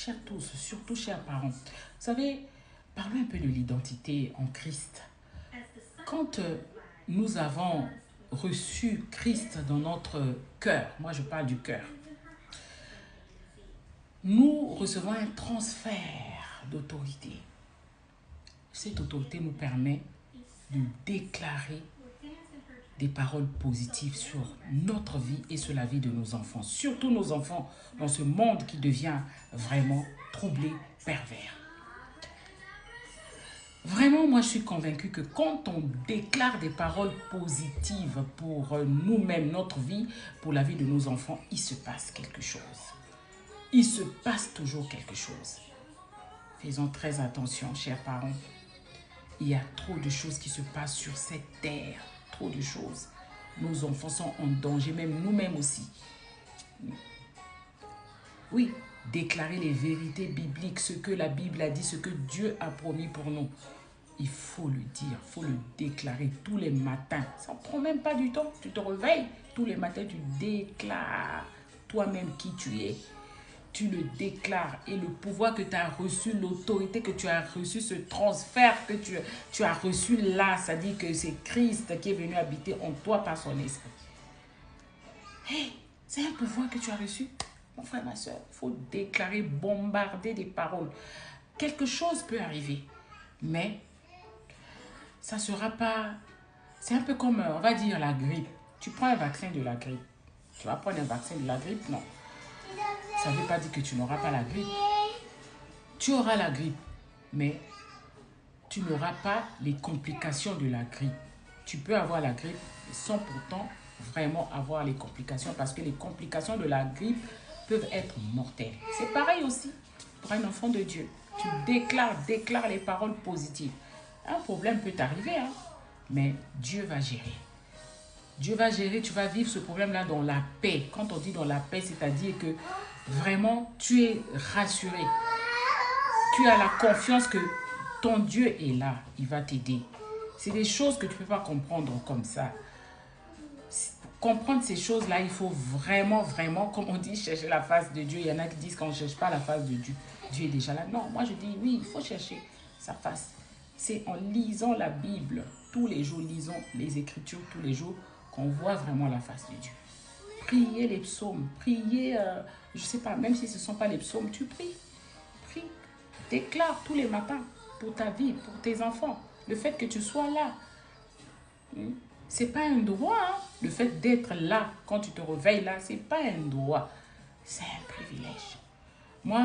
chers tous, surtout chers parents, vous savez, parlons un peu de l'identité en Christ. Quand nous avons reçu Christ dans notre cœur, moi je parle du cœur, nous recevons un transfert d'autorité. Cette autorité nous permet de déclarer des paroles positives sur notre vie et sur la vie de nos enfants. Surtout nos enfants dans ce monde qui devient vraiment troublé, pervers. Vraiment, moi je suis convaincue que quand on déclare des paroles positives pour nous-mêmes, notre vie, pour la vie de nos enfants, il se passe quelque chose. Il se passe toujours quelque chose. Faisons très attention, chers parents. Il y a trop de choses qui se passent sur cette terre. Trop de choses. Nos enfants sont en danger, même nous-mêmes aussi. Oui, déclarer les vérités bibliques, ce que la Bible a dit, ce que Dieu a promis pour nous. Il faut le dire, il faut le déclarer tous les matins. Ça ne prend même pas du temps. Tu te réveilles, tous les matins, tu déclares toi-même qui tu es. Tu le déclares et le pouvoir que tu as reçu, l'autorité que tu as reçu, ce transfert que tu as reçu là, ça dit que c'est Christ qui est venu habiter en toi par son esprit. Hey, c'est un pouvoir que tu as reçu. Mon frère, ma soeur, il faut déclarer, bombarder des paroles. Quelque chose peut arriver, mais ça ne sera pas... C'est un peu comme, on va dire, la grippe. Tu prends un vaccin de la grippe. Tu vas prendre un vaccin de la grippe? Non. Ça ne veut pas dire que tu n'auras pas la grippe. Tu auras la grippe, mais tu n'auras pas les complications de la grippe. Tu peux avoir la grippe sans pourtant vraiment avoir les complications parce que les complications de la grippe peuvent être mortelles. C'est pareil aussi pour un enfant de Dieu. Tu déclares les paroles positives. Un problème peut t'arriver, hein, mais Dieu va gérer. Dieu va gérer, tu vas vivre ce problème-là dans la paix. Quand on dit dans la paix, c'est-à-dire que vraiment, tu es rassuré. Tu as la confiance que ton Dieu est là. Il va t'aider. C'est des choses que tu ne peux pas comprendre comme ça. Pour comprendre ces choses-là, il faut vraiment, comme on dit, chercher la face de Dieu. Il y en a qui disent qu'on ne cherche pas la face de Dieu. Dieu est déjà là. Non, moi je dis oui, il faut chercher sa face. C'est en lisant la Bible tous les jours, lisons les Écritures tous les jours, qu'on voit vraiment la face de Dieu. Priez les psaumes, priez, je ne sais pas, même si ce ne sont pas les psaumes, tu pries. Prie, déclare tous les matins pour ta vie, pour tes enfants. Le fait que tu sois là, ce n'est pas un droit. Hein? Le fait d'être là, quand tu te réveilles là, ce n'est pas un droit. C'est un privilège.